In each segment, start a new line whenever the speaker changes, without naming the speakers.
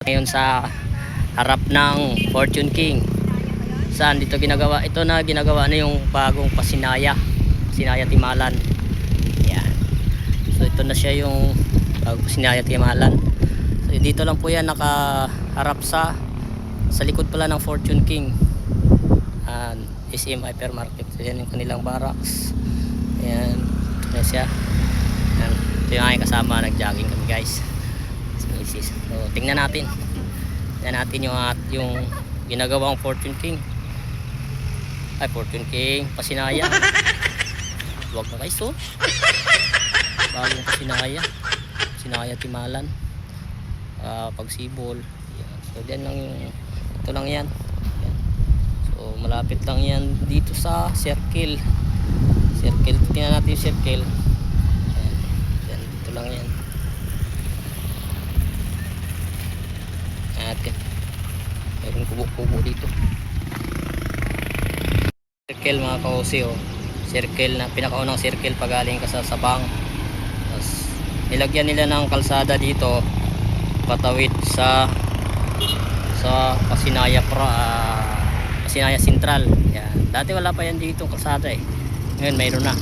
Ngayon sa harap ng Fortune King. Saan dito ginagawa? Ito na ginagawa na yung bagong Pasinaya Timalan. Yan. So ito na siya yung bagong Pasinaya Timalan. So dito lang po yan nakaharap sa likod pala ng Fortune King. SM Hypermarket. So yan yung kanilang barracks. Ayan. Ito na siya. Ayan. Ito yung aking kasama. Nag-jogging kami guys. So tingnan natin. Tingnan natin yung ginagawang Fortune King. Fortune King Pasinaya. Huwag na guys, oh. Bagong Pasinaya Timalan. Pagsibol. So diyan lang yung ito lang yan. So malapit lang yan dito sa circle. Tingnan natin yung circle. Yan, dito lang yan. At mayroong kubo-kubo dito. Circle mga kausi, oh. Circle na pinakaunang circle pagaling ka sa Sabang. Tapos nilagyan nila ng kalsada dito patawid sa Pasinaya Central. Yan. Dati wala pa yan dito kalsada eh. Ngayon mayroon na.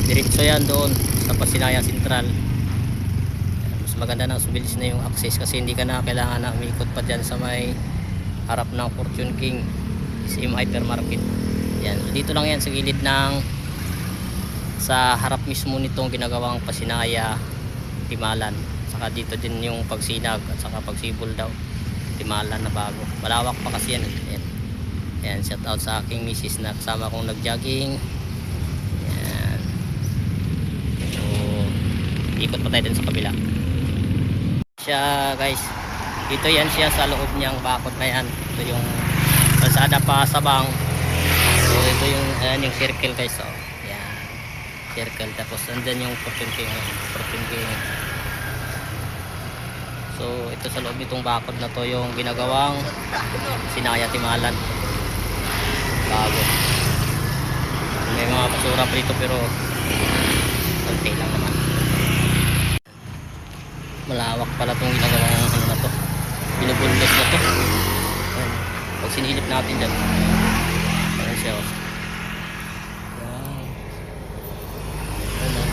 Diretso yan doon sa Pasinaya Central. Yan. Mas maganda na, subilis na yung access kasi hindi ka na kailangan na umikot pa dyan sa may harap ng Fortune King SM Hypermarket. Yan. Dito lang yan sa gilid sa harap mismo nitong ginagawang Pasinaya Timalan. Saka dito din yung pagsinag at saka pagsibol daw Timalan na bago. Malawak pa kasi yan. Yan, shout out sa aking misis na kasama kong nag-jogging. Yan. So, ikot pa tayo din sa kabila. Siya guys, dito yan siya sa loob niyang bakod na yan. Ito yung kalsada pa Sabang. So ito yung circle guys, oh. Yan. Circle, tapos andyan yung Fortune King. So ito sa loob nitong bakod na to yung ginagawang Pasinaya Timalan. Bago. May mga basura pa dito pero konti lang naman. Malawak pala itong ginagawang ano na to, binubundos na to. Ayan. Pag sinilip natin dyan, ayan siya, oh. Ayan.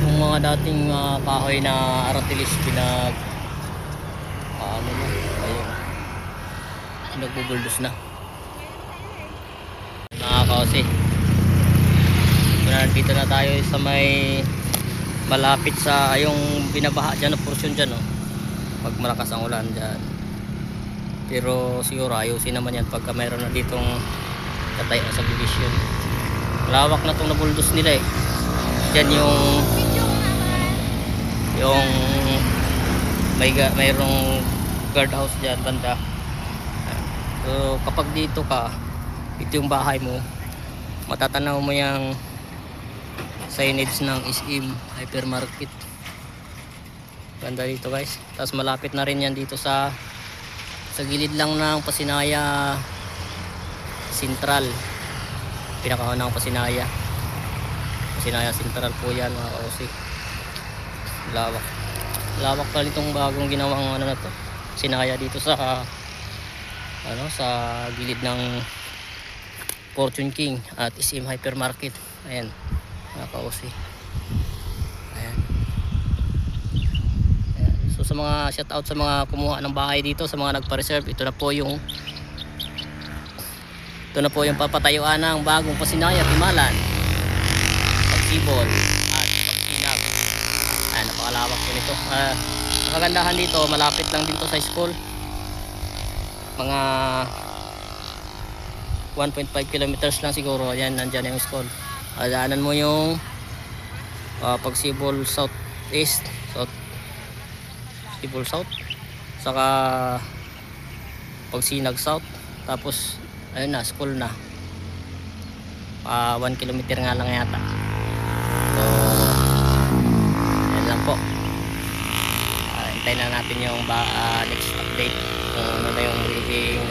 Yung mga dating kahoy na aratilis nagbubuldos na kasi nandito na tayo sa may malapit sa yung binabaha dyan na portion dyan, oh. Pag malakas ang ulan dyan, pero siguro ayusin naman yan pagka mayroon na ditong tatay sa subdivision. Lawak na itong nabuldos nila eh. Dyan yung mayroong guard house dyan banda. So kapag dito ka, ito yung bahay mo, matatanaw mo yung signage ng SM Hypermarket. Ganda dito guys. Tapos malapit na rin yan dito sa gilid lang ng Pasinaya Central. Pinakaunang Pasinaya Central po yan mga kausi. Lawak pa itong bagong ginawang ano na to, Pasinaya dito sa gilid ng Fortune King at SM Hypermarket. Ayan mga kausi. Ayan. So sa mga shout out sa mga kumuha ng bahay dito, sa mga nagpa-reserve, ito na po yung papatayuan ng bagong Pasinaya Timalan, pagsibol at pagsinag. Ayan, napakalawak po nito. Kagandahan dito, malapit lang dito sa school, mga 1.5 kilometers lang siguro. Ayan, nandyan yung school. Daanan mo yung pagsibol Sibol South, saka pagsinag South, tapos ayun na, school na. 1 kilometer nga lang yata. So yan lang po. Hintayin na natin yung next update, ano na yung magiging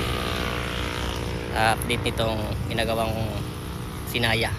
update nitong ginagawang Sinaya.